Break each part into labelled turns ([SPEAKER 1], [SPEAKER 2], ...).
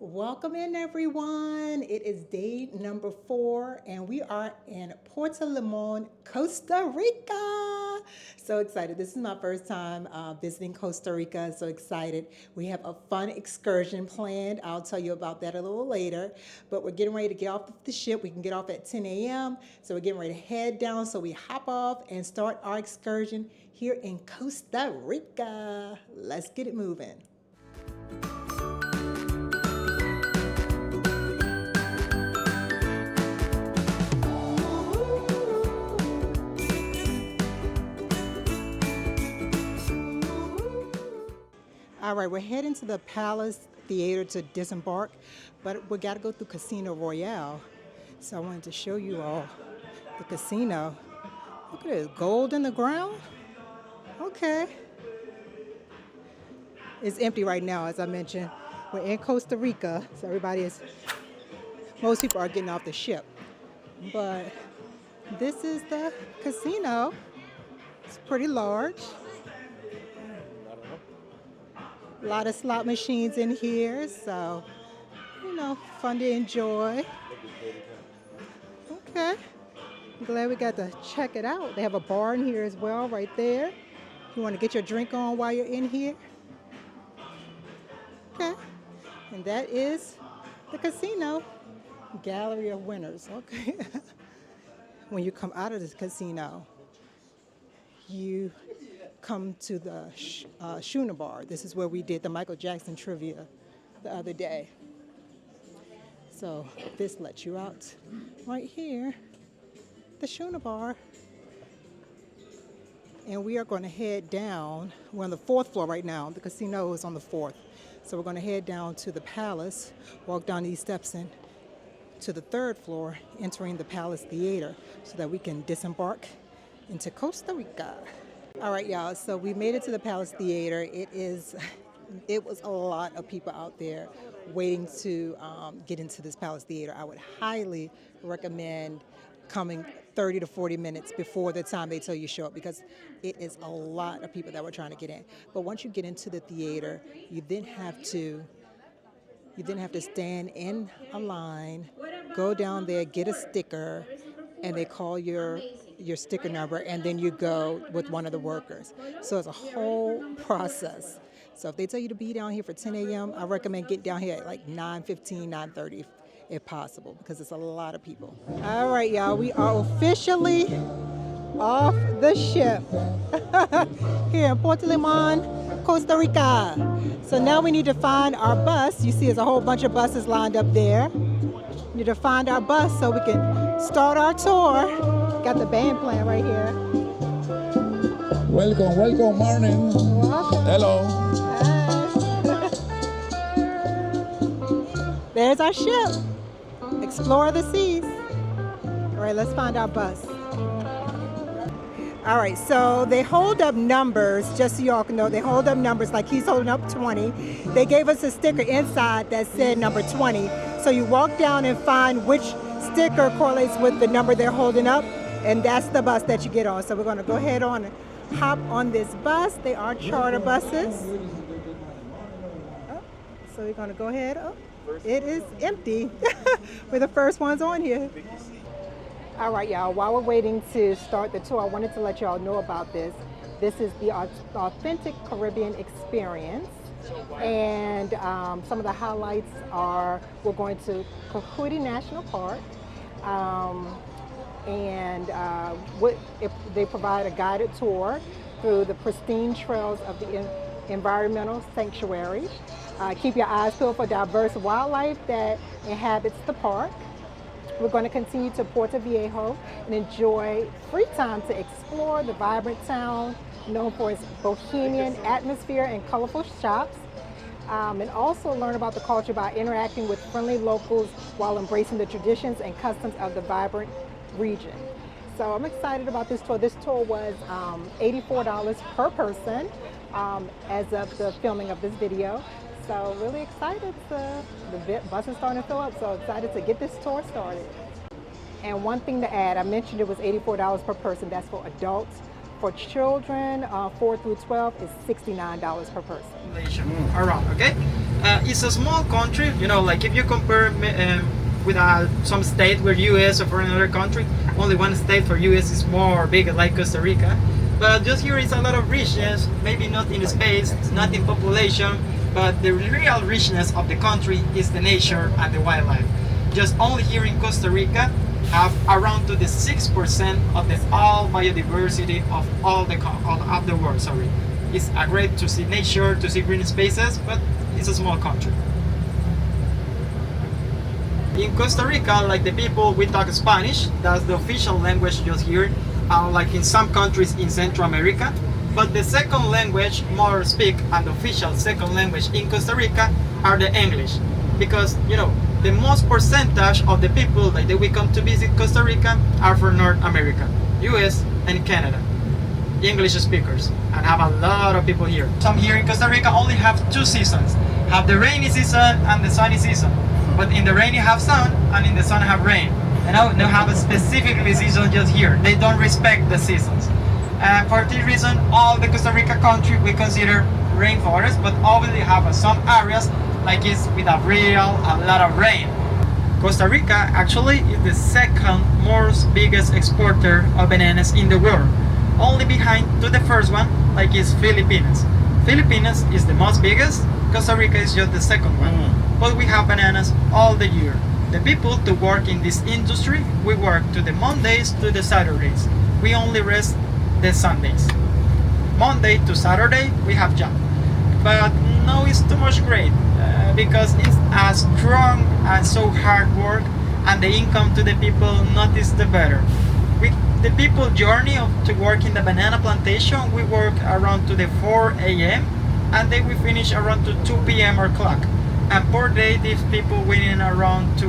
[SPEAKER 1] Welcome in, everyone. It is day number 4, and we are in Puerto Limon, Costa Rica. So excited. This is my first time visiting Costa Rica. So excited. We have a fun excursion planned. I'll tell you about that a little later. But we're getting ready to get off the ship. We can get off at 10 a.m. So we're getting ready to head down. So we hop off and start our excursion here in Costa Rica. Let's get it moving. All right, we're heading to the Palace Theater to disembark, but we got to go through Casino Royale. So I wanted to show you all the casino. Look at this, gold in the ground. Okay. It's empty right now, as I mentioned. We're in Costa Rica, so most people are getting off the ship. But this is the casino. It's pretty large. A lot of slot machines in here, so, fun to enjoy. Okay. I'm glad we got to check it out. They have a bar in here as well, right there. You want to get your drink on while you're in here? Okay. And that is the casino. Gallery of winners. Okay. When you come out of this casino, you come to the Schooner Bar. This is where we did the Michael Jackson trivia the other day. So this lets you out right here, the Schooner Bar. And we are going to head down. We're on the 4th floor right now. The casino is on the 4th. So we're going to head down to the Palace, walk down these steps in to the 3rd floor, entering the Palace Theater so that we can disembark into Costa Rica. All right, y'all, so we made it to the Palace Theater. It was a lot of people out there waiting to get into this Palace Theater. I would highly recommend coming 30 to 40 minutes before the time they tell you show up, because it is a lot of people that were trying to get in. But once you get into the theater, you then have to stand in a line, go down there, get a sticker, and they call your sticker number, and then you go with one of the workers. So it's a whole process. So if they tell you to be down here for 10 a.m., I recommend get down here at like 9:15, 9:30 if possible, because it's a lot of people. All right, y'all, we are officially off the ship here in Puerto Limon, Costa Rica. So now we need to find our bus. You see there's a whole bunch of buses lined up there. We need to find our bus so we can start our tour. Got the band playing right here.
[SPEAKER 2] Welcome, morning.
[SPEAKER 1] Welcome.
[SPEAKER 2] Hello.
[SPEAKER 1] Hi. There's our ship. Explore the seas. All right, let's find our bus. All right, so they hold up numbers, just so y'all can know, they hold up numbers like he's holding up 20. They gave us a sticker inside that said number 20. So you walk down and find which sticker correlates with the number they're holding up, and that's the bus that you get on. So we're going to go ahead on and hop on this bus. They are charter buses. So we're going to go ahead. It is empty. We're the first ones on here. All right, y'all, while we're waiting to start the tour, I wanted to let y'all know about this. This is the Authentic Caribbean Experience. And some of the highlights are we're going to Cahuita National Park. They provide a guided tour through the pristine trails of the environmental sanctuary. Keep your eyes peeled for diverse wildlife that inhabits the park. We're going to continue to Puerto Viejo and enjoy free time to explore the vibrant town known for its bohemian atmosphere and colorful shops, and also learn about the culture by interacting with friendly locals while embracing the traditions and customs of the vibrant region. So I'm excited about this tour. This tour was $84 per person as of the filming of this video. So really excited the bus is starting to fill up, so excited to get this tour started. And one thing to add, I mentioned it was $84 per person. That's for adults. For children, 4 through 12 is $69 per person.
[SPEAKER 3] Around, okay?
[SPEAKER 2] It's a small country, you know, like if you compare with some state where US or for another country, only one state for US is more big, like Costa Rica. But just here is a lot of richness, maybe not in space, not in population, but the real richness of the country is the nature and the wildlife. Just only here in Costa Rica have around to the 6% of the all biodiversity of all of the world. Sorry, it's great to see nature, to see green spaces, but it's a small country. In Costa Rica, like the people, we talk Spanish. That's the official language just here. Like in some countries in Central America. But the second language more speak and the official second language in Costa Rica are the English. Because, you know, the most percentage of the people that we come to visit Costa Rica are from North America, US and Canada. English speakers, and have a lot of people here. Some here in Costa Rica only have two seasons. Have the rainy season and the sunny season. But in the rainy have sun and in the sun have rain. And now they have a specific season just here. They don't respect the seasons. For this reason, all the Costa Rica country we consider rainforest, but obviously have some areas like it's with a lot of rain. Costa Rica actually is the second most biggest exporter of bananas in the world. Only behind to the first one, like is Philippines. Philippines is the most biggest, Costa Rica is just the second one. But we have bananas all the year. The people to work in this industry, we work to the Mondays to the Saturdays. We only rest the Sundays. Monday to Saturday, we have job. But no, it's too much great because it's a strong and so hard work, and the income to the people not is the better. The people journey to work in the banana plantation, we work around to the 4 a.m. and then we finish around to 2 p.m. or clock. And per day, these people winning around to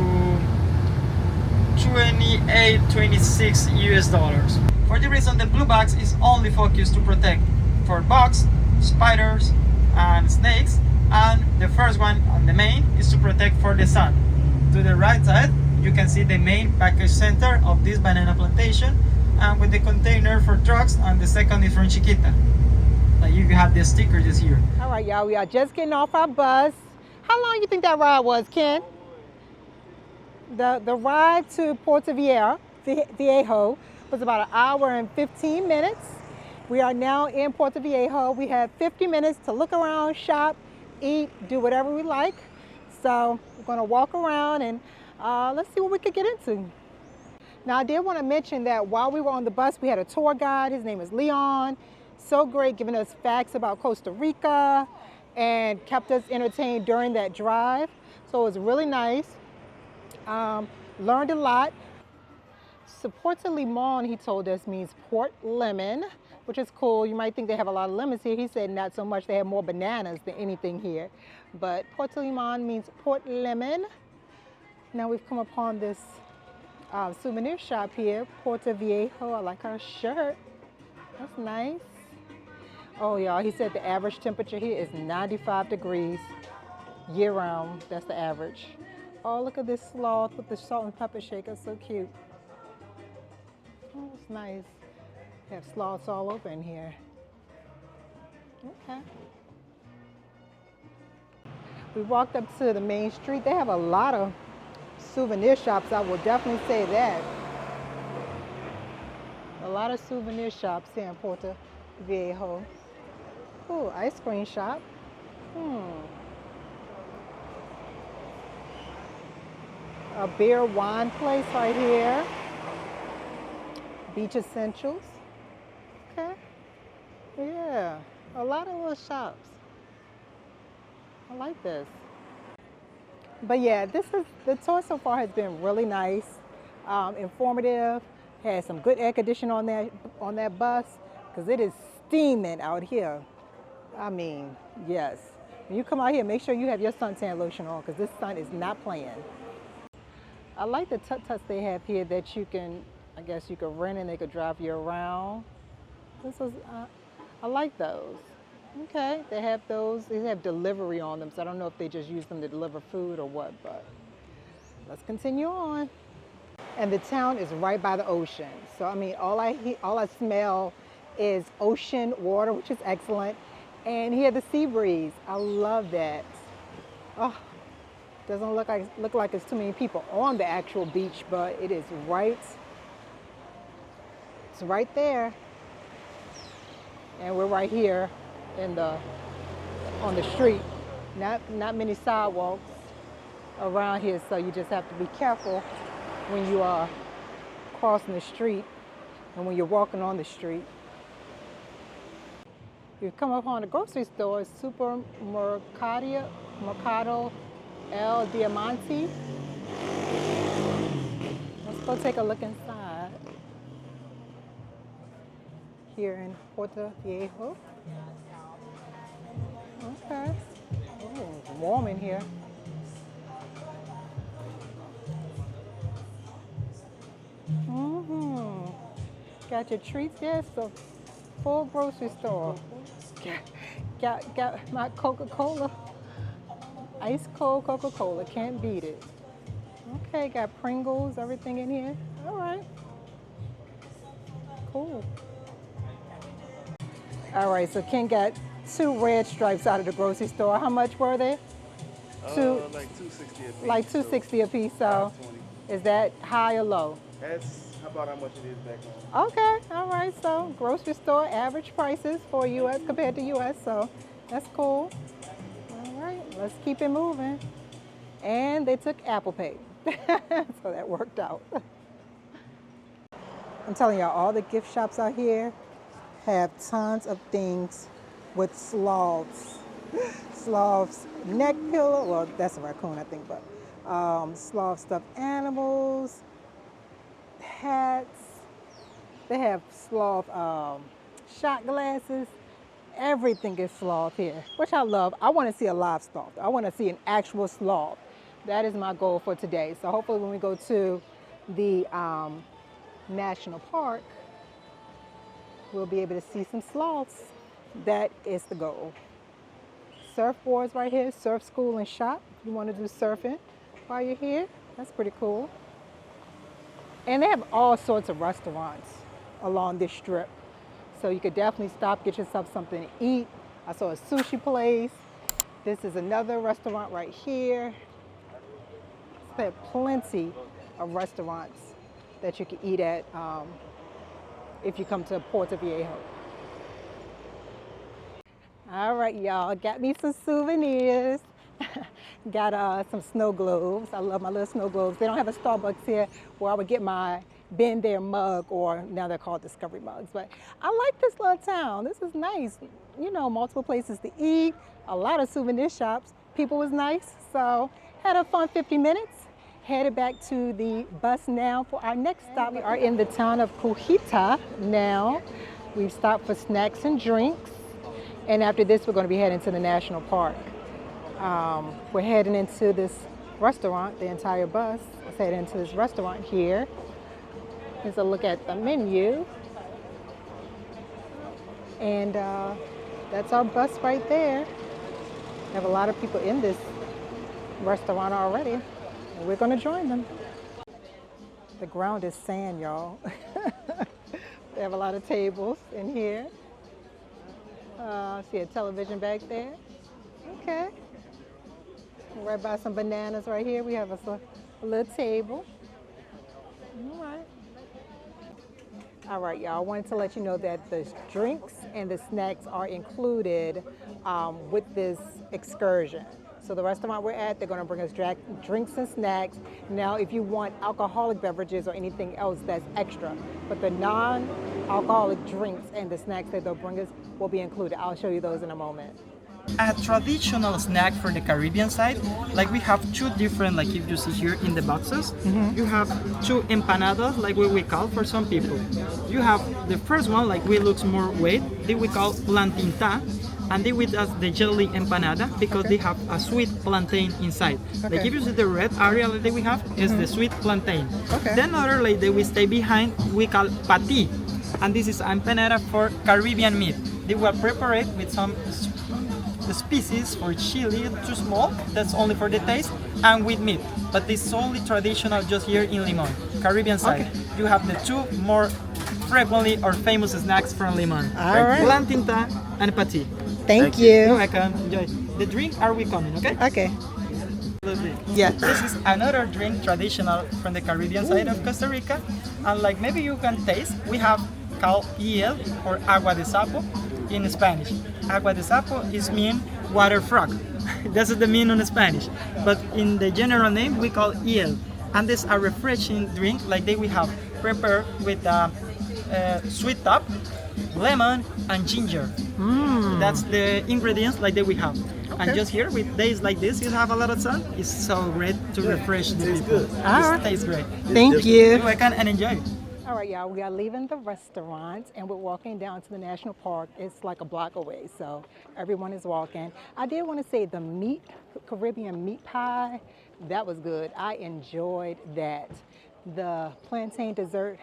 [SPEAKER 2] 26 US dollars. For the reason, the blue box is only focused to protect for bugs, spiders, and snakes. And the first one on the main is to protect for the sun. To the right side, you can see the main package center of this banana plantation, and with the container for trucks, and the second is from Chiquita. Like you have the sticker just here.
[SPEAKER 1] All right, y'all, we are just getting off our bus. How long you think that ride was, Ken? The ride to Puerto Viejo was about an hour and 15 minutes. We are now in Puerto Viejo. We have 50 minutes to look around, shop, eat, do whatever we like. So we're gonna walk around and let's see what we could get into. Now, I did want to mention that while we were on the bus, we had a tour guide. His name is Leon. So great, giving us facts about Costa Rica and kept us entertained during that drive. So it was really nice. Learned a lot. So Puerto Limon, he told us, means port lemon, which is cool. You might think they have a lot of lemons here. He said not so much. They have more bananas than anything here. But Puerto Limon means port lemon. Now we've come upon this souvenir shop here, Puerto Viejo. I like our shirt. That's nice. Oh, y'all, he said the average temperature here is 95 degrees year round. That's the average. Oh, look at this sloth with the salt and pepper shaker. So cute. Oh, it's nice. They have sloths all over in here. Okay. We walked up to the main street. They have a lot of souvenir shops, I will definitely say that. A lot of souvenir shops here in Puerto Viejo. Ooh, ice cream shop. A beer wine place right here. Beach essentials. Okay. Yeah, a lot of little shops. I like this. But yeah, the tour so far has been really nice, informative. Had some good air conditioning on that bus because it is steaming out here. I mean, yes. When you come out here, make sure you have your suntan lotion on because this sun is not playing. I like the tut-tuts they have here that you can, I guess you could rent and they could drive you around. I like those. Okay, they have those. They have delivery on them, so I don't know if they just use them to deliver food or what, but let's continue on. And the town is right by the ocean. So I mean, all I smell is ocean water, which is excellent. And here the sea breeze. I love that. Oh, doesn't look like it's too many people on the actual beach, but it is right. It's right there, and we're right here in the on the street. Not many sidewalks around here, so you just have to be careful when you are crossing the street and when you're walking on the street. You've come upon a grocery store, Mercado El Diamante. Let's go take a look inside. Here in Puerto Viejo. Okay. Oh, it's warm in here. Got your treats. Yes, a full grocery store. Got my Coca-Cola. Ice cold Coca-Cola. Can't beat it. Okay, got Pringles, everything in here. All right. Cool. All right, so Ken got 2 red stripes out of the grocery store. How much were they?
[SPEAKER 3] Like $2.60 a piece.
[SPEAKER 1] Like $2.60 a piece. So, is that high or low?
[SPEAKER 3] That's about how much it is back home.
[SPEAKER 1] Okay, all right. So, grocery store average prices for U.S. compared to U.S. So, that's cool. All right, let's keep it moving. And they took Apple Pay, so that worked out. I'm telling y'all, all the gift shops out here have tons of things with sloths. Sloths neck pillow, well, that's a raccoon, I think, but sloth stuffed animals, hats. They have sloth shot glasses. Everything is sloth here, which I love. I want to see a live sloth. I want to see an actual sloth. That is my goal for today. So hopefully when we go to the national park, we'll be able to see some sloths. That is the goal. Surfboards right here, surf school and shop. If you want to do surfing while you're here, that's pretty cool. And they have all sorts of restaurants along this strip. So you could definitely stop, get yourself something to eat. I saw a sushi place. This is another restaurant right here. They have plenty of restaurants that you can eat at if you come to Puerto Viejo. All right, y'all, got me some souvenirs. Got some snow globes. I love my little snow globes. They don't have a Starbucks here where I would get my been there mug, or now they're called Discovery mugs. But I like this little town. This is nice. You know, multiple places to eat, a lot of souvenir shops. People was nice, so had a fun 50 minutes. Headed back to the bus now for our next stop. We are in the town of Cahuita now. We've stopped for snacks and drinks. And after this, we're going to be heading to the national park. We're heading into this restaurant, the entire bus is heading into this restaurant here. Here's a look at the menu. And that's our bus right there. We have a lot of people in this restaurant already. And we're going to join them. The ground is sand, y'all. They have a lot of tables in here. See a television back there. Okay. Right by some bananas right here. We have a little table. All right, y'all. I wanted to let you know that the drinks and the snacks are included with this excursion. So the restaurant we're at, they're going to bring us drinks and snacks. Now, if you want alcoholic beverages or anything else, that's extra. But the non-alcoholic drinks and the snacks that they'll bring us will be included. I'll show you those in a moment.
[SPEAKER 2] A traditional snack for the Caribbean side, like we have 2 different, like if you see here in the boxes, you have 2 empanadas, like what we call for some people. You have the first one, like we looks more weight, they we call plantinta, and they with us the jelly empanada because they have a sweet plantain inside. Like if you see the red area that we have is the sweet plantain. Then other like that we stay behind, we call pati, and this is empanada for Caribbean meat. They will prepare it with some species for chili, too small, that's only for the taste, and with meat. But this is only traditional just here in Limon, Caribbean side. You have the 2 more frequently or famous snacks from Limon.
[SPEAKER 1] All right.
[SPEAKER 2] Plantinta and pati.
[SPEAKER 1] Thank you.
[SPEAKER 2] You're welcome. Enjoy. The drink are we coming, okay?
[SPEAKER 1] Okay. Yes.
[SPEAKER 2] This is another drink traditional from the Caribbean side of Costa Rica, and like maybe you can taste, we have called hiel or agua de sapo in Spanish. Agua de sapo is mean water frog. That's the meaning in Spanish, but in the general name we call hiel, and this a refreshing drink like they we have prepared with sweet top, lemon, and ginger. That's the ingredients like that we have. And just here with days like this, you have a lot of sun. It's so great to refresh the people. It tastes great.
[SPEAKER 1] Thank you.
[SPEAKER 2] I can and enjoy.
[SPEAKER 1] All right, y'all, we are leaving the restaurant and we're walking down to the national park. It's like a block away, so everyone is walking. I did want to say the Caribbean meat pie, that was good. I enjoyed that. The plantain dessert,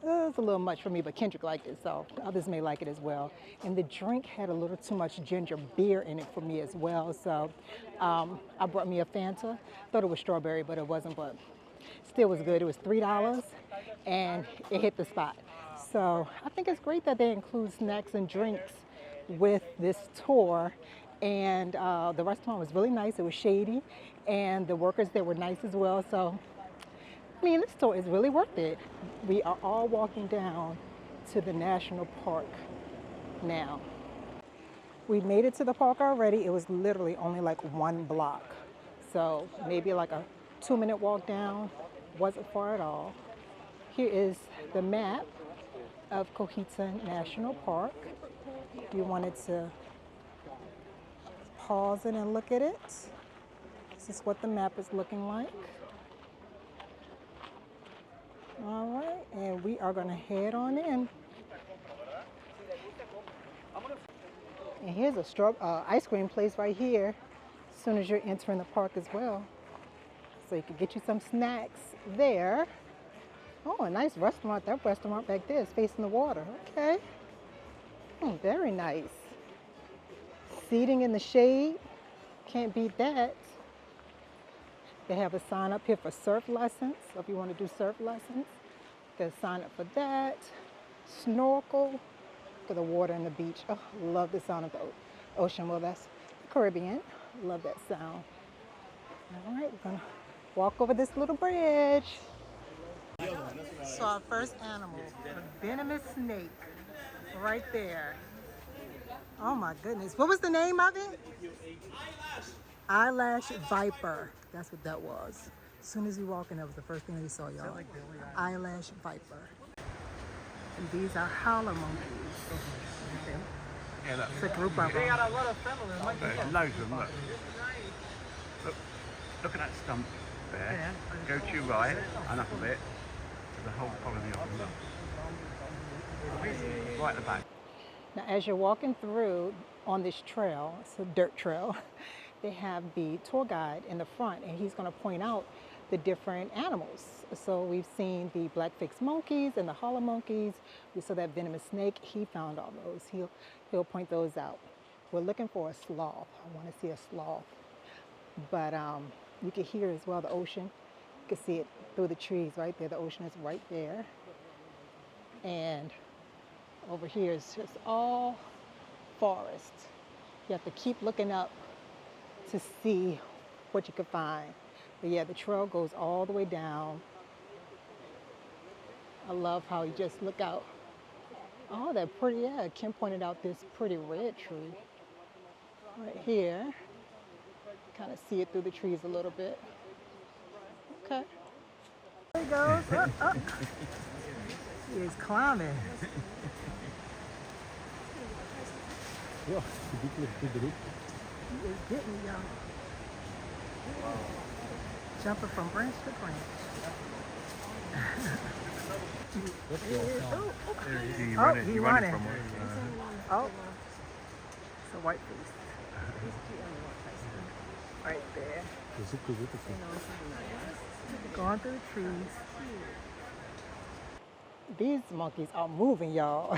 [SPEAKER 1] it was a little much for me, but Kendrick liked it, so others may like it as well. And the drink had a little too much ginger beer in it for me as well, so I brought me a Fanta. Thought it was strawberry, but it wasn't, but still was good. It was $3 and it hit the spot. So I think it's great that they include snacks and drinks with this tour. And the restaurant was really nice. It was shady and the workers there were nice as well. So I mean, this tour is really worth it. We are all walking down to the national park now. We made it to the park already. It was literally only like 1 block. So maybe like a 2-minute walk down. Wasn't far at all. Here is the map of Cahuita National Park. If you wanted to pause it and look at it, this is what the map is looking like. All right, and we are going to head on in. And here's a ice cream place right here as soon as you're entering the park as well. So you can get you some snacks there. Oh, a nice restaurant. That restaurant back there is facing the water. Okay. Very nice. Seating in the shade. Can't beat that. They have a sign up here for surf lessons. So if you want to do surf lessons, there's a sign up for that. Snorkel. Look at the water and the beach. Oh, love the sound of the ocean. Well, that's Caribbean. Love that sound. All right, we're going to walk over this little bridge. So our first animal, a venomous snake, right there. Oh my goodness. What was the name of it? Eyelash viper. That's what that was. As soon as we walk in, that was the first thing we saw, y'all. Eyelash viper. And these are howler monkeys. It's a group of them.
[SPEAKER 2] They got a lot of family.
[SPEAKER 4] There's loads of them, look at that stump there. Go to your right and up a bit. There's a whole colony of them. Look. Right at the back.
[SPEAKER 1] Now, as you're walking through on this trail, it's a dirt trail, they have the tour guide in the front, and he's going to point out the different animals. So we've seen the black-faced monkeys and the holler monkeys. We saw that venomous snake. He found all those. He'll point those out. We're looking for a sloth. I want to see a sloth. But you can hear as well the ocean. You can see it through the trees right there. The ocean is right there. And over here is just all forest. You have to keep looking up to see what you can find. But yeah, the trail goes all the way down. I love how you just look out. Oh, that pretty, yeah, Kim pointed out this pretty red tree right here. Kind of see it through the trees a little bit. Okay. There he goes. Up, up. He is climbing. He is getting y'all. Jumping from branch to branch. He running. Oh, it's a white face. Right there. Going through the trees. These monkeys are moving, y'all.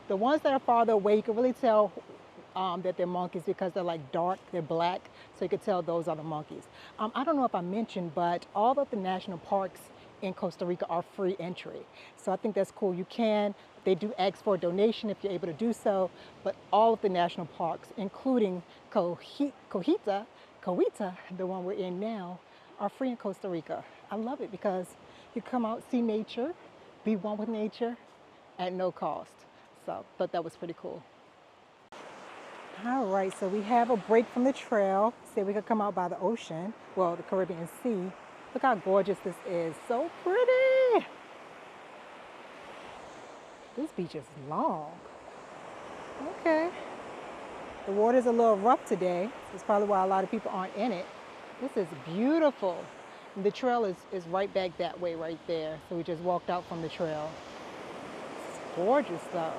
[SPEAKER 1] The ones that are farther away, you can really tell that they're monkeys because they're like dark, they're black, so you can tell those are the monkeys. I don't know if I mentioned, but all of the national parks in Costa Rica are free entry. So I think that's cool. They do ask for a donation if you're able to do so, but all of the national parks, including Cahuita Cahuita, the one we're in now, are free in Costa Rica. I love it because you come out, see nature, be one with nature at no cost. So thought that was pretty cool. All right, so we have a break from the trail. Said we could come out by the ocean, well, the Caribbean Sea. Look how gorgeous this is. So pretty. This beach is long. Okay. The water's a little rough today. That's probably why a lot of people aren't in it. This is beautiful. And the trail is right back that way right there. So we just walked out from the trail. It's gorgeous though.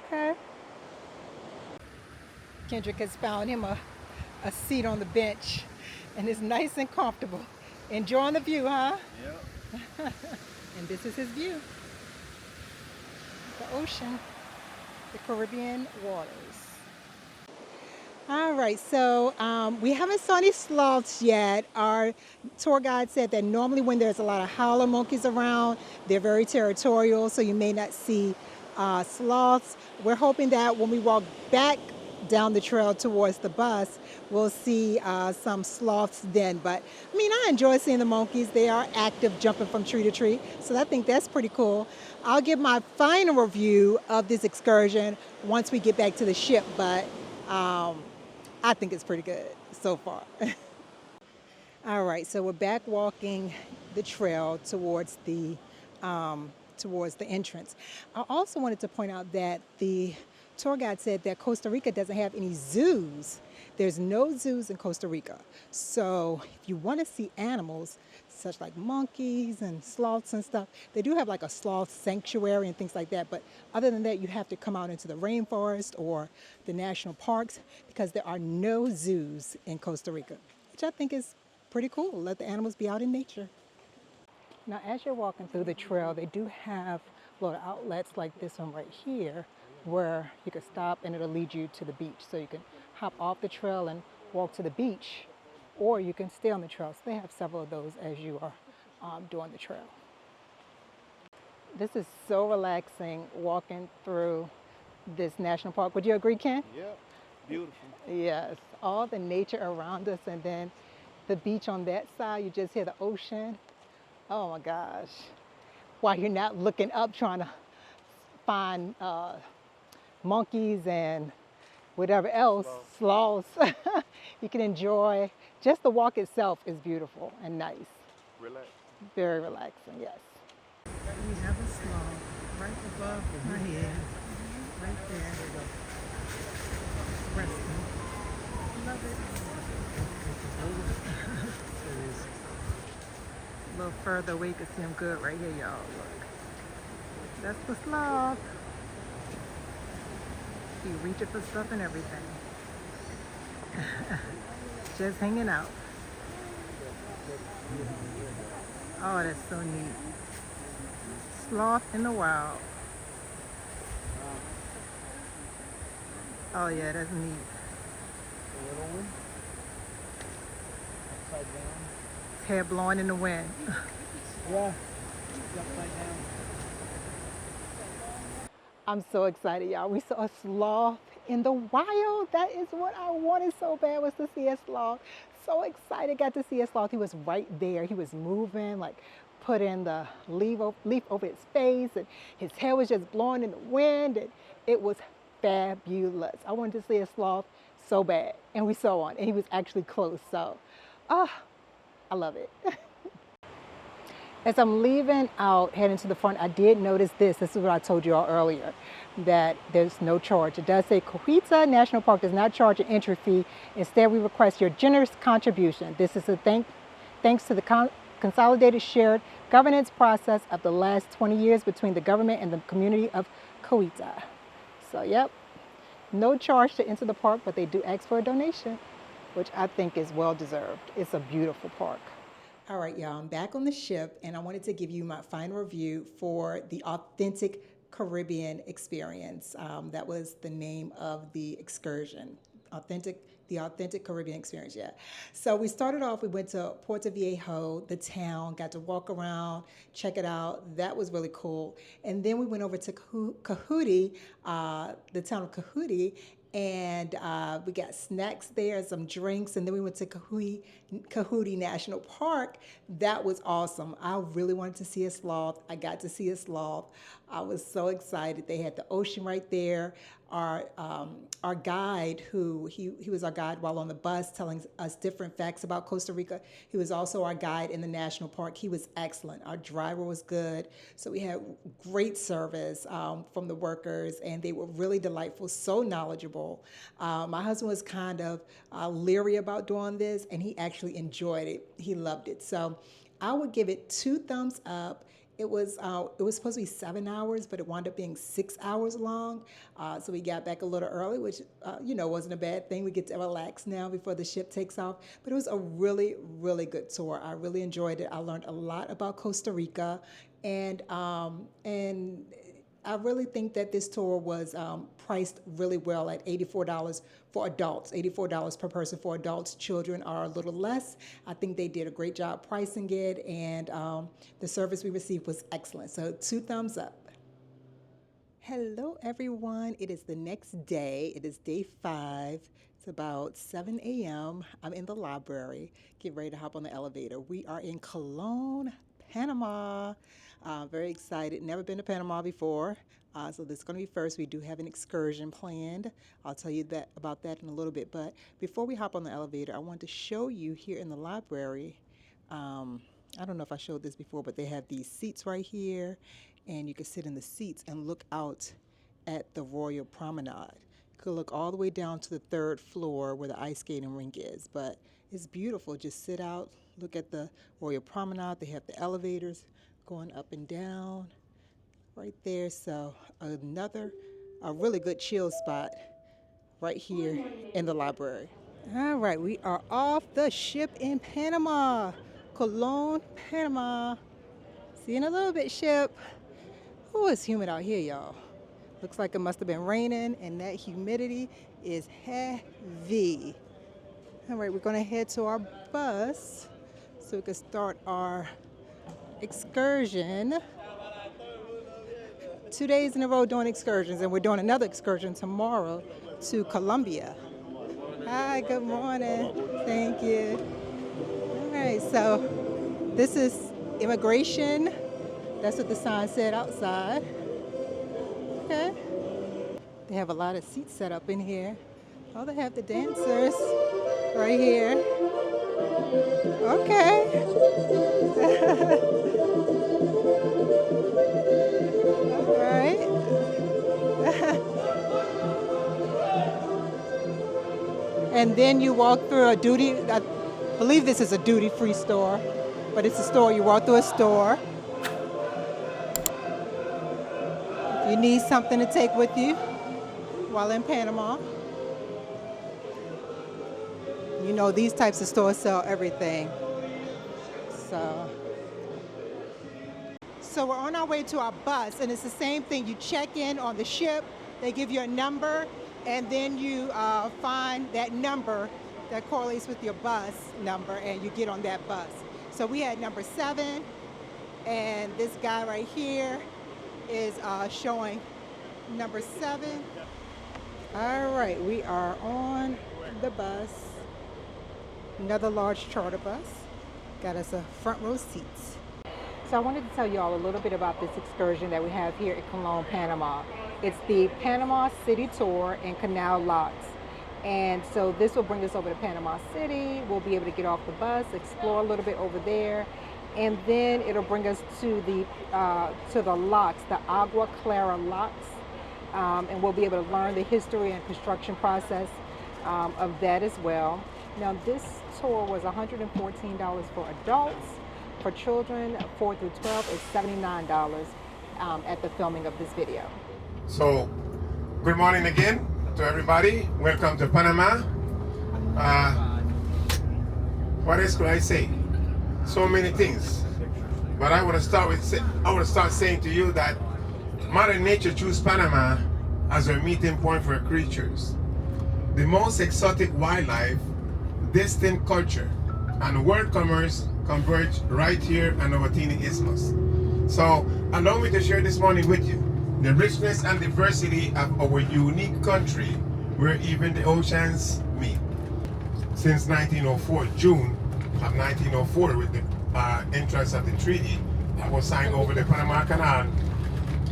[SPEAKER 1] Okay. Kendrick has found him a seat on the bench and it's nice and comfortable. Enjoying the view, huh?
[SPEAKER 3] Yep.
[SPEAKER 1] And this is his view. The ocean, the Caribbean waters. All right, so we haven't saw any sloths yet. Our tour guide said that normally when there's a lot of howler monkeys around, they're very territorial, so you may not see sloths. We're hoping that when we walk back down the trail towards the bus, we'll see some sloths then. But I mean, I enjoy seeing the monkeys. They are active, jumping from tree to tree. So I think that's pretty cool. I'll give my final review of this excursion once we get back to the ship, but I think it's pretty good so far. All right, so we're back walking the trail towards the entrance. I also wanted to point out that the tour guide said that Costa Rica doesn't have any zoos. There's no zoos in Costa Rica. So if you want to see animals, such like monkeys and sloths and stuff, they do have like a sloth sanctuary and things like that. But other than that, you have to come out into the rainforest or the national parks because there are no zoos in Costa Rica, which I think is pretty cool. Let the animals be out in nature. Now, as you're walking through the trail, they do have little outlets like this one right here where you can stop and it'll lead you to the beach. So you can hop off the trail and walk to the beach, or you can stay on the trail. So they have several of those as you are doing the trail. This is so relaxing walking through this national park. Would you agree, Ken?
[SPEAKER 3] Yep. Beautiful.
[SPEAKER 1] Yes, all the nature around us, and then the beach on that side, you just hear the ocean. Oh my gosh. While you're not looking up trying to find monkeys and whatever else, sloths. You can enjoy, just the walk itself is beautiful and nice.
[SPEAKER 3] Relax.
[SPEAKER 1] Very relaxing, yes.
[SPEAKER 5] We have a sloth right above my head, right there, resting. Love it. A little further away, you can see him good right here, y'all. Look, that's the sloth. He reaching for stuff and everything. Just hanging out. Oh, that's so neat. Sloth in the wild. Oh yeah, that's neat. His hair blowing in the wind.
[SPEAKER 2] Yeah. Upside down.
[SPEAKER 1] I'm so excited, y'all. We saw a sloth in the wild. That is what I wanted so bad, was to see a sloth. So excited, got to see a sloth. He was right there. He was moving, like putting the leaf over his face, and his hair was just blowing in the wind, and it was fabulous. I wanted to see a sloth so bad, and we saw one, and he was actually close. So, I love it. As I'm leaving out, heading to the front, I did notice this. This is what I told you all earlier, that there's no charge. It does say Cahuita National Park does not charge an entry fee. Instead, we request your generous contribution. This is a thanks to the consolidated shared governance process of the last 20 years between the government and the community of Cahuita. So, yep, no charge to enter the park, but they do ask for a donation, which I think is well deserved. It's a beautiful park. All right, y'all, I'm back on the ship, and I wanted to give you my final review for the Authentic Caribbean Experience. That was the name of the excursion, the Authentic Caribbean Experience, yeah. So we started off, we went to Puerto Viejo, the town, got to walk around, check it out. That was really cool. And then we went over to Cahuita, the town of Cahuita, and we got snacks there, some drinks, and then we went to Cahuita National Park. That was awesome. I really wanted to see a sloth. I got to see a sloth. I was so excited. They had the ocean right there. Our guide, he was our guide while on the bus, telling us different facts about Costa Rica. He was also our guide in the national park. He was excellent. Our driver was good. So we had great service from the workers, and they were really delightful, so knowledgeable. My husband was kind of leery about doing this, and he actually enjoyed it. He loved it. So I would give it 2 thumbs up. It was supposed to be 7 hours, but it wound up being 6 hours long. So we got back a little early, which, wasn't a bad thing. We get to relax now before the ship takes off. But it was a really, really good tour. I really enjoyed it. I learned a lot about Costa Rica. And I really think that this tour was priced really well at $84 for adults, $84 per person for adults. Children are a little less. I think they did a great job pricing it, and the service we received was excellent. So 2 thumbs up. Hello, everyone. It is the next day. It is day 5. It's about 7 a.m. I'm in the library, getting ready to hop on the elevator. We are in Colón, Panama. Very excited. Never been to Panama before, so this is going to be first. We do have an excursion planned. I'll tell you about that in a little bit. But before we hop on the elevator, I want to show you here in the library. I don't know if I showed this before, but they have these seats right here, and you can sit in the seats and look out at the Royal Promenade. You could look all the way down to the 3rd floor where the ice skating rink is, but it's beautiful. Just sit out, look at the Royal Promenade. They have the elevators going up and down right there. So a really good chill spot right here in the library. All right, we are off the ship in Panama, Colón, Panama. See you in a little bit, ship. Oh, it's humid out here, y'all. Looks like it must have been raining, and that humidity is heavy. All right, we're going to head to our bus so we can start our excursion. 2 days in a row doing excursions, and we're doing another excursion tomorrow to Colombia. Hi, good morning. Thank you. All right, so this is immigration. That's what the sign said outside. Okay. They have a lot of seats set up in here. Oh, they have the dancers right here. Okay. All right. And then you walk through I believe this is a duty-free store, but it's a store. You walk through a store. If you need something to take with you while in Panama, these types of stores sell everything. So we're on our way to our bus, and it's the same thing. You check in on the ship, they give you a number, and then you find that number that correlates with your bus number, and you get on that bus. So we had number 7, and this guy right here is showing number 7. All right, we are on the bus. Another large charter bus. Got us a front row seats. So I wanted to tell you all a little bit about this excursion that we have here at Colón, Panama. It's the Panama City Tour and Canal Lots. And so this will bring us over to Panama City. We'll be able to get off the bus, explore a little bit over there, and then it'll bring us to the locks, the Agua Clara locks, and we'll be able to learn the history and construction process of that as well. Now this tour was $114 for adults. For children 4 through 12, it's $79 at the filming of this video.
[SPEAKER 6] So, good morning again to everybody. Welcome to Panama. What else could I say? So many things. But I want to start saying to you that Mother Nature chose Panama as a meeting point for creatures. The most exotic wildlife, distant culture, and world commerce converge right here on our teeny isthmus. So allow me to share this morning with you the richness and diversity of our unique country where even the oceans meet. Since 1904, June of 1904, with the entrance of the treaty that was signed over the Panama Canal,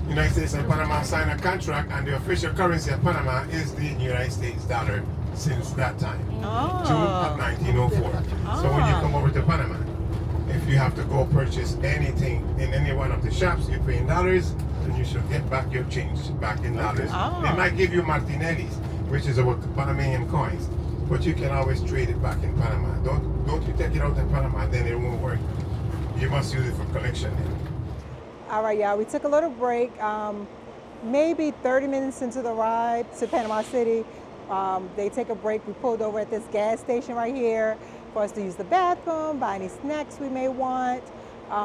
[SPEAKER 6] United States and Panama signed a contract, and the official currency of Panama is the United States dollar since that time, June of 1904. So when you come over to Panama, if you have to go purchase anything in any one of the shops, you pay in dollars, and you should get back your change back in dollars. They might give you Martinelli's, which is about the Panamanian coins, but you can always trade it back in Panama. Don't you take it out in Panama, then it won't work. You must use it for collection.
[SPEAKER 1] All right, y'all, we took a little break. Maybe 30 minutes into the ride to Panama City, they take a break. We pulled over at this gas station right here for us to use the bathroom, buy any snacks we may want.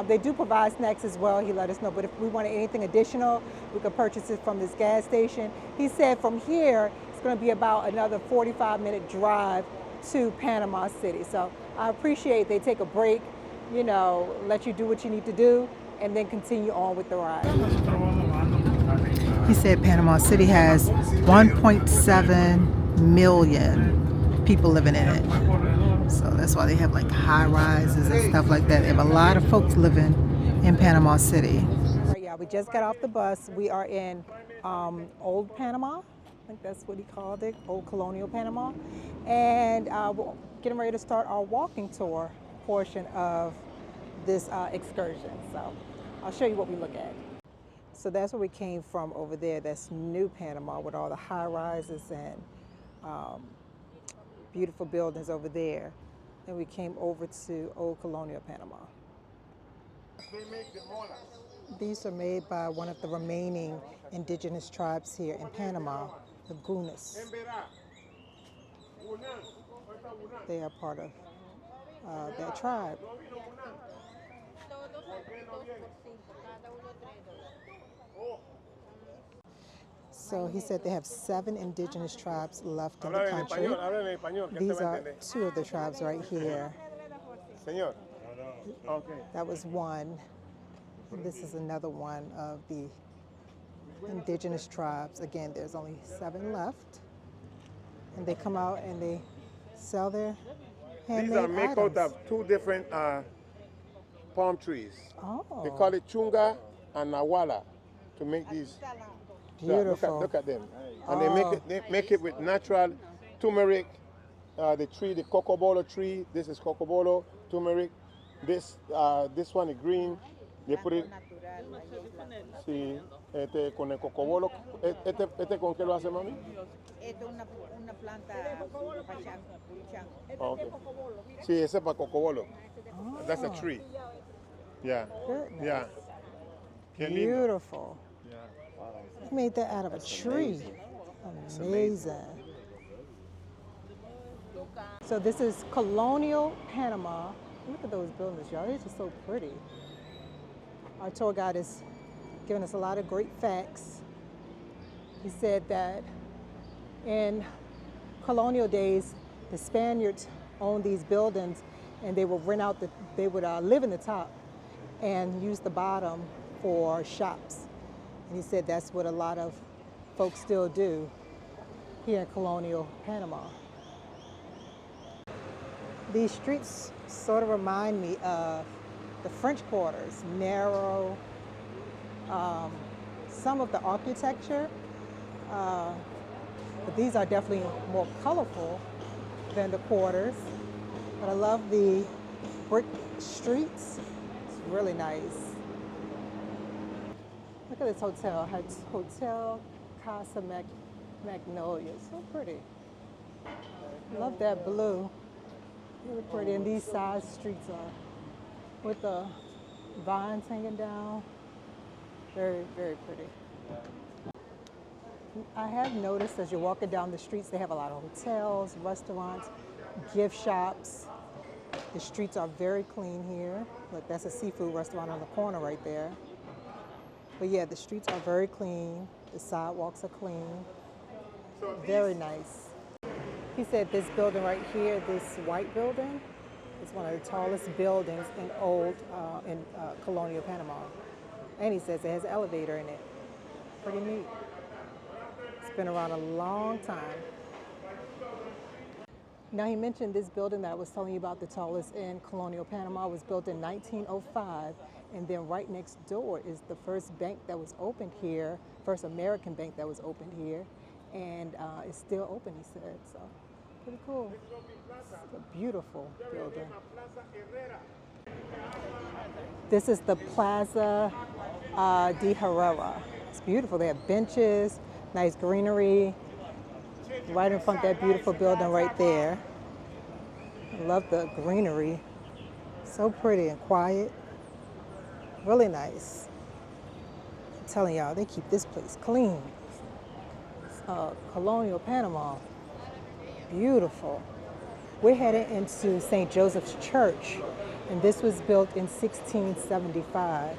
[SPEAKER 1] They do provide snacks as well, he let us know, but if we wanted anything additional, we could purchase it from this gas station. He said from here, it's gonna be about another 45-minute drive to Panama City. So I appreciate they take a break, you know, let you do what you need to do, and then continue on with the ride. He said Panama City has 1.7 million people living in it. So that's why they have like high rises and stuff like that. They have a lot of folks living in Panama City. All right, yeah, we just got off the bus. We are in Old Panama. I think that's what he called it, Old Colonial Panama. And we're getting ready to start our walking tour portion of this excursion. So I'll show you what we look at. So that's where we came from over there. That's New Panama with all the high rises and beautiful buildings over there. And we came over to Old Colonial Panama. These are made by one of the remaining indigenous tribes here in Panama, the Gunas. They are part of that tribe. So he said they have 7 indigenous tribes left in the country. These are 2 of the tribes right here. That was one. This is another one of the indigenous tribes. Again, there's only 7 left. And they come out and they sell their handmade
[SPEAKER 6] These are made
[SPEAKER 1] items.
[SPEAKER 6] out of 2 different palm trees.
[SPEAKER 1] Oh,
[SPEAKER 6] They call it chunga and nawala to make these.
[SPEAKER 1] beautiful.
[SPEAKER 6] Look at them. And they make it with natural turmeric, the tree, the cocobolo tree. This is cocobolo, turmeric. This one is green. They put it. Sí, con el cocobolo. ¿Con qué lo hace, mami?
[SPEAKER 5] Esto es una planta pachán.
[SPEAKER 6] Oh, okay. Sí, ese es para cocobolo. That's a tree. Yeah.
[SPEAKER 1] Goodness.
[SPEAKER 6] Yeah. Qué lindo.
[SPEAKER 1] Beautiful. He made that out of a tree. Amazing. So this is Colonial Panama. Look at those buildings, y'all. These are so pretty. Our tour guide is giving us a lot of great facts. He said that in colonial days, the Spaniards owned these buildings, and they would rent out they would live in the top and use the bottom for shops. And he said that's what a lot of folks still do here in colonial Panama. These streets sort of remind me of the French Quarters, narrow, some of the architecture, but these are definitely more colorful than the quarters. But I love the brick streets. It's really nice. Look at this hotel, Hotel Casa Magnolia. So pretty. Love that blue. Really pretty. And these side streets are with the vines hanging down. Very, very pretty. I have noticed as you're walking down the streets, they have a lot of hotels, restaurants, gift shops. The streets are very clean here. Look, that's a seafood restaurant on the corner right there. But yeah, the streets are very clean. The sidewalks are clean. Very nice. He said this building right here, this white building, is one of the tallest buildings in colonial Panama. And he says it has an elevator in it. Pretty neat. It's been around a long time. Now, he mentioned this building that I was telling you about, the tallest in Colonial Panama, was built in 1905. And then right next door is the first bank that was opened here, first American bank that was opened here. And it's still open, he said. So, pretty cool. It's a beautiful building. This is the Plaza de Herrera. It's beautiful. They have benches, nice greenery, right in front of that beautiful building right there. I love the greenery. So pretty and quiet. Really nice. I'm telling y'all, they keep this place clean. Colonial Panama. Beautiful. We're headed into St. Joseph's Church, and this was built in 1675.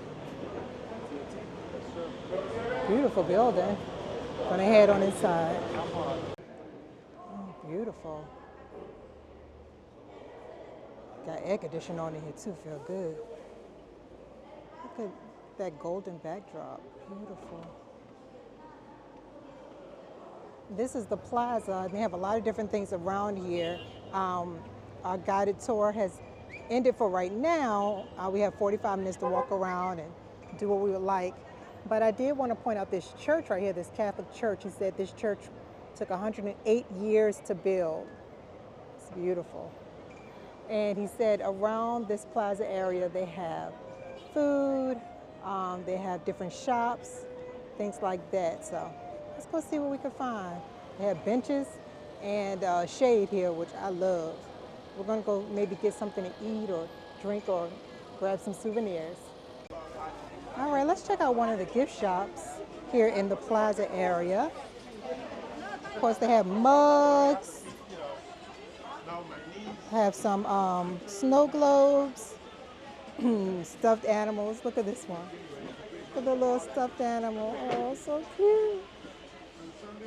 [SPEAKER 1] Beautiful building. Gonna head on inside. Beautiful. Got air conditioning on in here too, feel good. Look at that golden backdrop, beautiful. This is the plaza. They have a lot of different things around here. Our guided tour has ended for right now. We have 45 minutes to walk around and do what we would like. But I did want to point out this church right here, this Catholic church. He said this church took 108 years to build. It's beautiful. And he said around this plaza area they have food, they have different shops, things like that. So let's go see what we can find. They have benches and shade here, which I love. We're gonna go maybe get something to eat or drink or grab some souvenirs. All right, let's check out one of the gift shops here in the plaza area. Of course, they have mugs, have some snow globes, stuffed animals. Look at this one. Look at the little stuffed animal. Oh, so cute.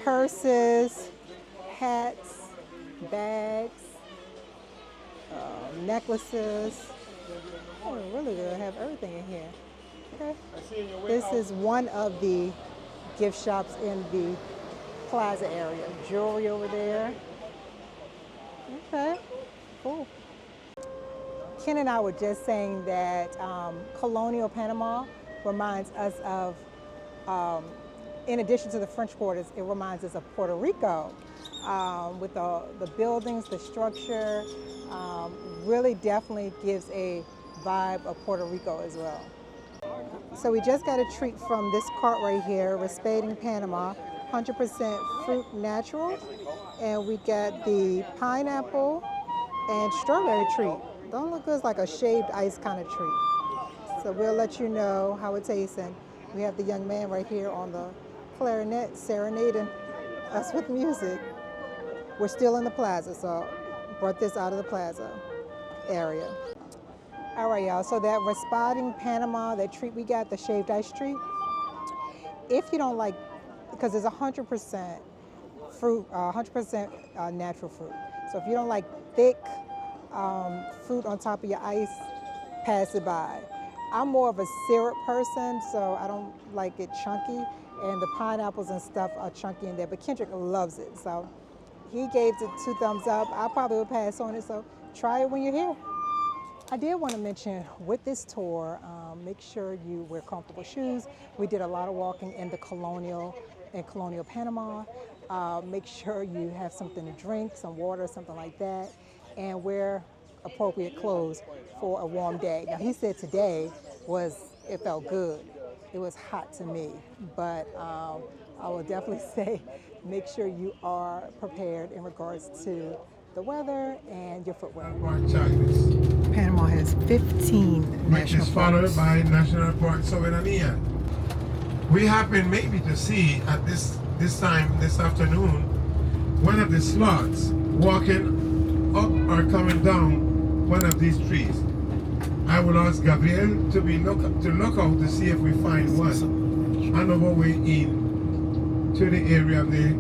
[SPEAKER 1] Purses, hats, bags, necklaces. Oh, really good. Have everything in here. Okay. This is one of the gift shops in the plaza area. Jewelry over there. Okay, cool. Ken and I were just saying that Colonial Panama reminds us of, in addition to the French quarters, it reminds us of Puerto Rico with the buildings, the structure, really definitely gives a vibe of Puerto Rico as well. So we just got a treat from this cart right here, Respecting Panama, 100% fruit natural. And we got the pineapple and strawberry treat. Don't look good, it's like a shaved ice kind of treat. So we'll let you know how it tastes. And we have the young man right here on the clarinet serenading us with music. We're still in the plaza, so brought this out of the plaza area. All right, y'all, so that Respecting Panama, that treat we got, the shaved ice treat, if you don't like, because it's 100% fruit, 100% natural fruit. So if you don't like thick fruit on top of your ice, pass it by. I'm more of a syrup person, so I don't like it chunky, and the pineapples and stuff are chunky in there, but Kendrick loves it. So he gave it 2 thumbs up. I probably would pass on it, so try it when you're here. I did want to mention with this tour, make sure you wear comfortable shoes. We did a lot of walking in the Colonial Panama. Make sure you have something to drink, some water, something like that, and wear appropriate clothes for a warm day. Now he said today it felt good. It was hot to me, but I will definitely say make sure you are prepared in regards to the weather and your footwear. Panama has 15 national parks. Which is followed
[SPEAKER 6] by National Park Soberania. We happen maybe to see at this time this afternoon one of the sloths walking up or coming down one of these trees. I will ask Gabriel to look out to see if we find one on our way in to the area of the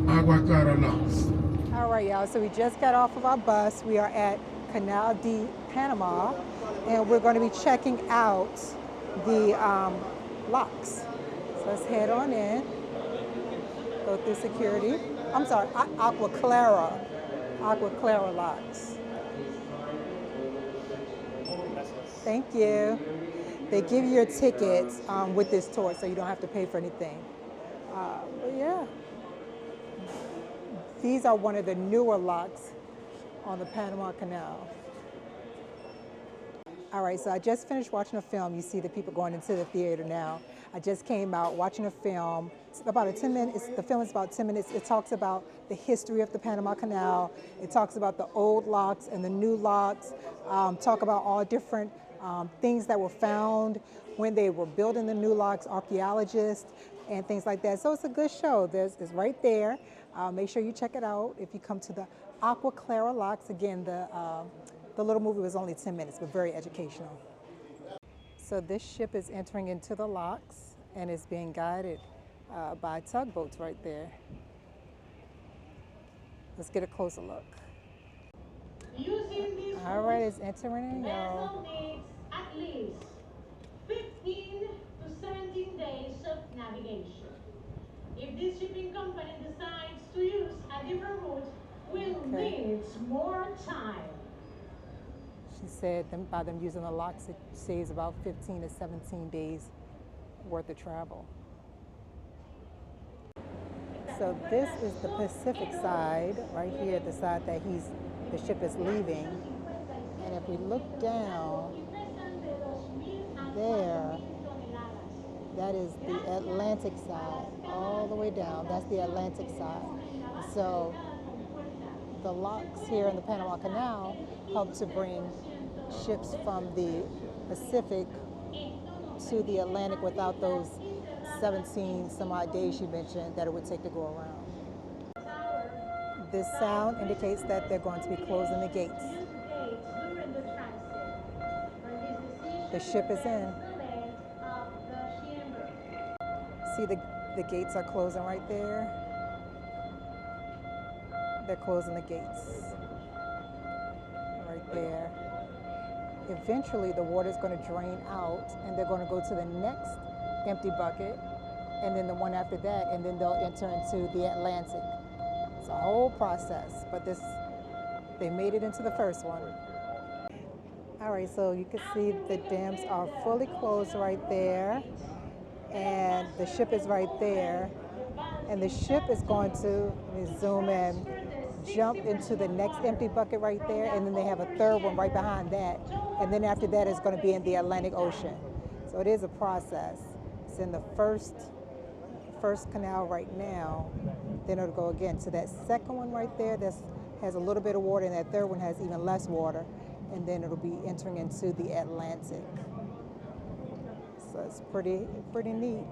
[SPEAKER 6] Agua Clara Locks.
[SPEAKER 1] All right, y'all, so we just got off of our bus. We are at Canal de Panama, and we're going to be checking out the locks. So let's head on in, go through security. I'm sorry, Agua Clara Aqua Clara locks. Thank you. They give you your tickets with this tour, so you don't have to pay for anything. But yeah, these are one of the newer locks on the Panama Canal. All right, so I just finished watching a film. You see the people going into the theater now. I just came out watching a film. It's about a 10 minutes, the film is about 10 minutes. It talks about the history of the Panama Canal. It talks about the old locks and the new locks. Talk about all different things that were found when they were building the new locks, archaeologists and things like that. So it's a good show. It's right there. Make sure you check it out if you come to the Aqua Clara locks. Again, the little movie was only 10 minutes, but very educational. So this ship is entering into the locks and is being guided by tugboats right there. Let's get a closer look. All right, it's entering, y'all.
[SPEAKER 7] Needs at least 15 to 17 days of navigation. If this shipping company decides to use a different route, we'll need more time.
[SPEAKER 1] She said by them using the locks, it saves about 15 to 17 days worth of travel. So this is the Pacific side, right here, the side that the ship is leaving. And if we look down there, that is the Atlantic side, all the way down. That's the Atlantic side. So the locks here in the Panama Canal help to bring ships from the Pacific to the Atlantic without those 17 some odd days you mentioned that it would take to go around. This sound indicates that they're going to be closing the gates. The ship is in. See, the gates are closing right there. They're closing the gates right there. Eventually, the water is going to drain out, and they're going to go to the next empty bucket, and then the one after that, and then they'll enter into the Atlantic. It's a whole process, but they made it into the first one. All right, so you can see the dams are fully closed right there, and the ship is right there, and the ship is going to, let me zoom in, jump into the next empty bucket right there, and then they have a third one right behind that, and then after that it's going to be in the Atlantic Ocean. So it is a process. It's in the first canal right now, then it'll go again to that second one right there that has a little bit of water, and that third one has even less water, and then it'll be entering into the Atlantic. So it's pretty neat.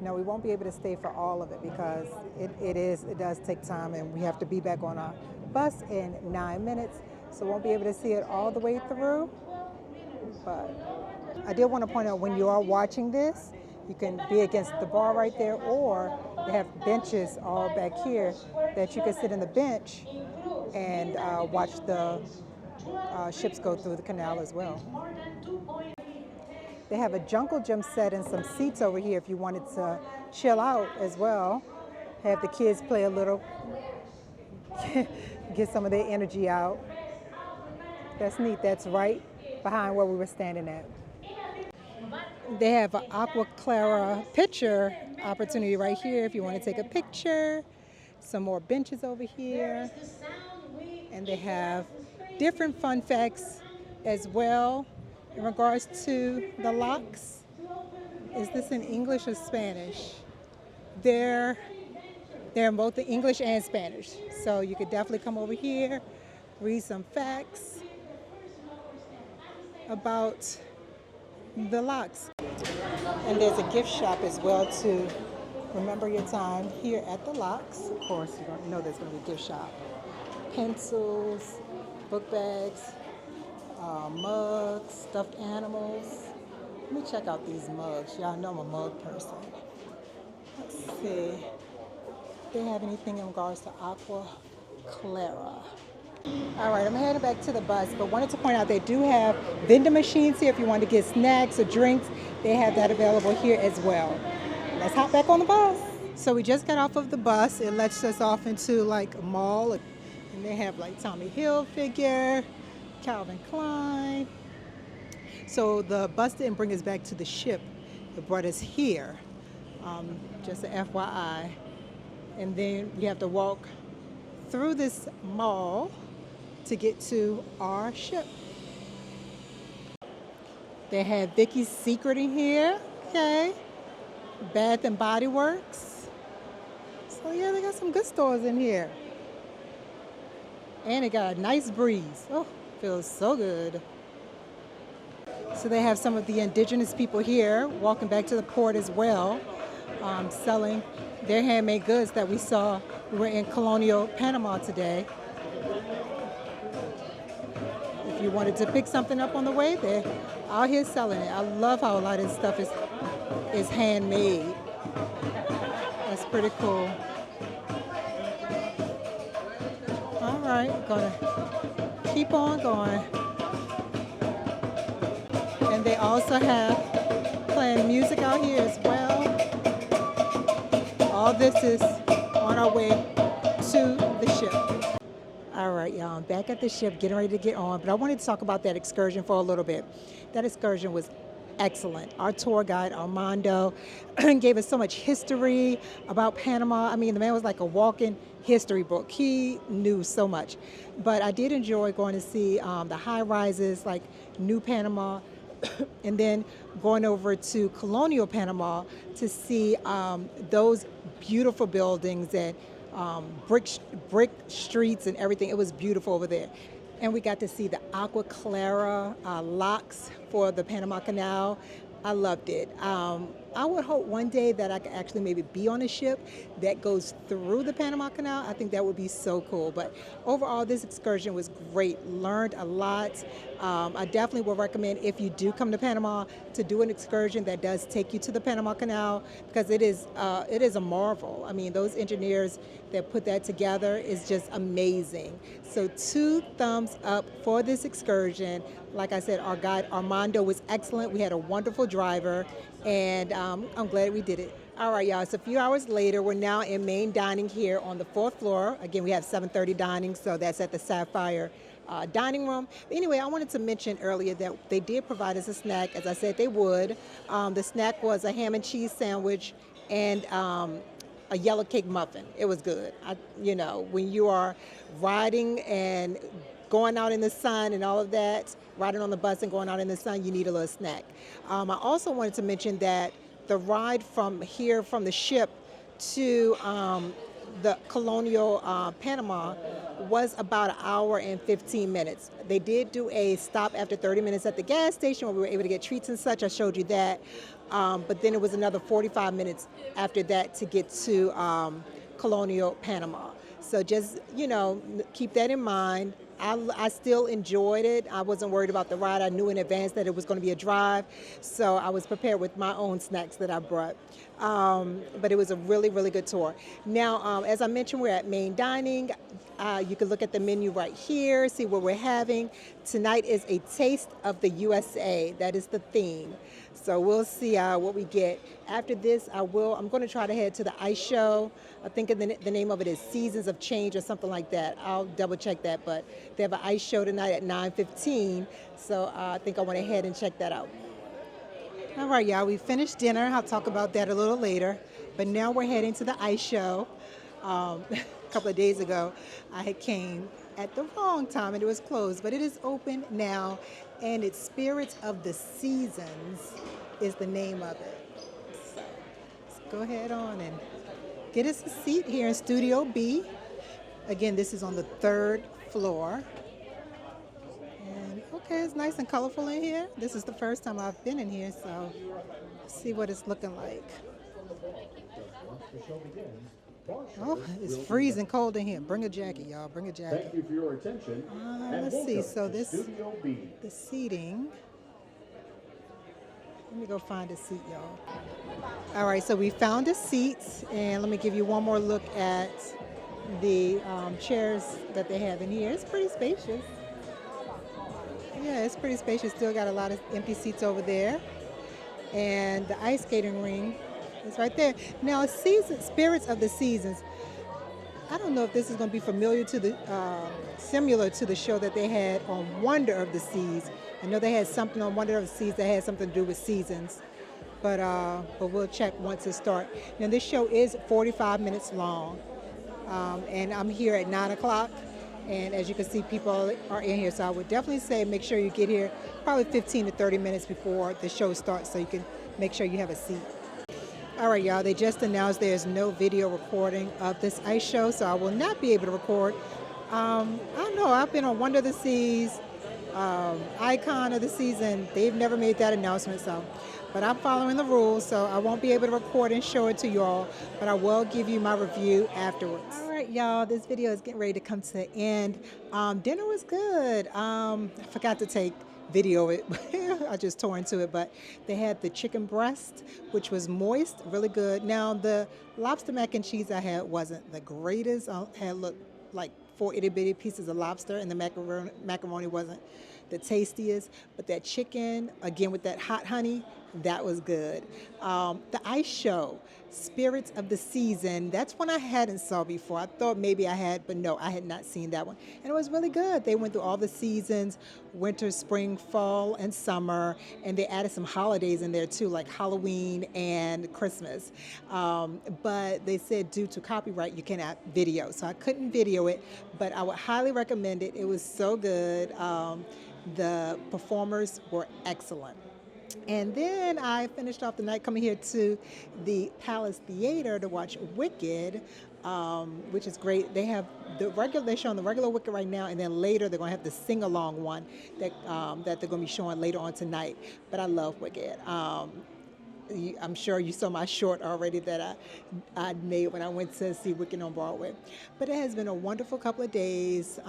[SPEAKER 1] No, we won't be able to stay for all of it because it does take time, and we have to be back on our bus in 9 minutes, so won't be able to see it all the way through. But I did want to point out, when you are watching this, you can be against the bar right there, or they have benches all back here that you can sit in the bench and watch the ships go through the canal as well. They have a jungle gym set and some seats over here if you wanted to chill out as well. Have the kids play a little, get some of their energy out. That's neat. That's right behind where we were standing at. They have an Aqua Clara picture opportunity right here if you want to take a picture. Some more benches over here. And they have different fun facts as well in regards to the locks. Is this in English or Spanish? They're in both the English and Spanish. So you could definitely come over here, read some facts about the locks. And there's a gift shop as well to remember your time here at the locks. Of course, you don't know there's going to be a gift shop. Pencils, book bags, mugs, stuffed animals. Let me check out these mugs. Y'all know I'm a mug person. Let's see. They have anything in regards to Aqua Clara. All right, I'm heading back to the bus, but wanted to point out they do have vending machines here if you want to get snacks or drinks. They have that available here as well. Let's hop back on the bus. So we just got off of the bus. It lets us off into like a mall, and they have like Tommy Hilfiger, Calvin Klein. So the bus didn't bring us back to the ship. It brought us here. Just an FYI. And then we have to walk through this mall to get to our ship. They have Vicky's Secret in here, okay? Bath and Body Works. So yeah, they got some good stores in here. And it got a nice breeze. Oh, feels so good. So they have some of the indigenous people here walking back to the port as well, selling their handmade goods that we saw. We were in Colonial, Panama today. If you wanted to pick something up on the way, they're out here selling it. I love how a lot of this stuff is handmade. That's pretty cool. All right, gonna keep on going. And they also have playing music out here as well. All this is on our way to the ship. All right, y'all, I'm back at the ship, getting ready to get on, but I wanted to talk about that excursion for a little bit. That excursion was excellent. Our tour guide, Armando, gave us so much history about Panama. I mean, the man was like a walking history book. He knew so much. But I did enjoy going to see the high rises, like New Panama, and then going over to Colonial Panama to see those beautiful buildings and brick streets and everything. It was beautiful over there. And we got to see the Agua Clara locks for the Panama Canal. I loved it. I would hope one day that I could actually maybe be on a ship that goes through the Panama Canal. I think that would be so cool. But overall, this excursion was great. Learned a lot. I definitely would recommend, if you do come to Panama, to do an excursion that does take you to the Panama Canal, because it is a marvel. I mean, those engineers that put that together is just amazing. So 2 thumbs up for this excursion. Like I said, our guide Armando was excellent. We had a wonderful driver, and I'm glad we did it. All right, y'all, so a few hours later, we're now in main dining here on the 4th floor. Again, we have 7:30 dining, so that's at the Sapphire dining room. But anyway, I wanted to mention earlier that they did provide us a snack, as I said they would. The snack was a ham and cheese sandwich and a yellow cake muffin. It was good. When you are riding and going out in the sun and all of that, riding on the bus and going out in the sun, you need a little snack. I also wanted to mention that the ride from here, from the ship to the Colonial Panama, was about 1 hour and 15 minutes. They did do a stop after 30 minutes at the gas station where we were able to get treats and such. I showed you that. But then it was another 45 minutes after that to get to Colonial Panama. So just, keep that in mind. I still enjoyed it. I wasn't worried about the ride. I knew in advance that it was going to be a drive, so I was prepared with my own snacks that I brought. But it was a really, really good tour. Now, as I mentioned, we're at main dining. You can look at the menu right here, see what we're having. Tonight is a taste of the USA. That is the theme. So we'll see what we get. After this, I'm going to try to head to the ice show. I think the name of it is Seasons of Change or something like that. I'll double check that, but they have an ice show tonight at 9:15, so I think I want to head and check that out. All right, y'all, we finished dinner. I'll talk about that a little later, but now we're heading to the ice show. A couple of days ago, I had came at the wrong time and it was closed, but it is open now, and it's Spirits of the Seasons is the name of it. So let's go ahead on and get us a seat here in Studio B. Again, this is on the 3rd floor. And okay, it's nice and colorful in here. This is the first time I've been in here, so let's see what it's looking like. Oh, it's freezing cold in here. Bring a jacket, y'all. Bring a jacket.
[SPEAKER 8] Thank you for your attention.
[SPEAKER 1] Let's see. So
[SPEAKER 8] the
[SPEAKER 1] seating. Let me go find a seat, y'all. All right, so we found a seat, and let me give you one more look at the chairs that they have in here. It's pretty spacious. Yeah, it's pretty spacious. Still got a lot of empty seats over there. And the ice skating ring It's right there. Now, Spirits of the Seasons. I don't know if this is going to be familiar to the, similar to the show that they had on Wonder of the Seas. I know they had something on Wonder of the Seas that had something to do with seasons, but we'll check once it starts. Now, this show is 45 minutes long, and I'm here at 9 o'clock. And as you can see, people are in here, so I would definitely say make sure you get here probably 15 to 30 minutes before the show starts so you can make sure you have a seat. All right, y'all, they just announced there's no video recording of this ice show, so I will not be able to record. I don't know, I've been on Wonder of the Seas, Icon of the Seas, and they've never made that announcement, so. But I'm following the rules, so I won't be able to record and show it to you all, but I will give you my review afterwards. All right, y'all, this video is getting ready to come to the end. Dinner was good. I forgot to take video it. I just tore into it, but they had the chicken breast, which was moist, really good. Now, the lobster mac and cheese I had wasn't the greatest. I had looked like 4 itty bitty pieces of lobster, and the macaroni wasn't the tastiest, but that chicken, again with that hot honey, that was good. The ice show, Spirits of the Season, that's one I hadn't saw before. I thought maybe I had, but no, I had not seen that one. And it was really good. They went through all the seasons, winter, spring, fall, and summer, and they added some holidays in there too, like Halloween and Christmas. But they said due to copyright, you cannot video. So I couldn't video it, but I would highly recommend it. It was so good. The performers were excellent. And then I finished off the night coming here to the Palace Theater to watch Wicked, which is great. They have they're showing the regular Wicked right now, and then later they're going to have the sing-along one that they're going to be showing later on tonight. But I love Wicked. I'm sure you saw my short already that I made when I went to see Wicked on Broadway. But it has been a wonderful couple of days.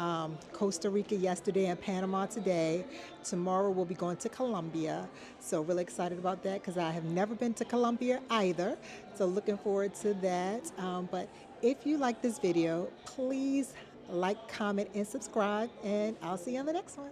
[SPEAKER 1] Costa Rica yesterday and Panama today. Tomorrow we'll be going to Colombia. So really excited about that because I have never been to Colombia either. So looking forward to that. But if you like this video, please like, comment, and subscribe. And I'll see you on the next one.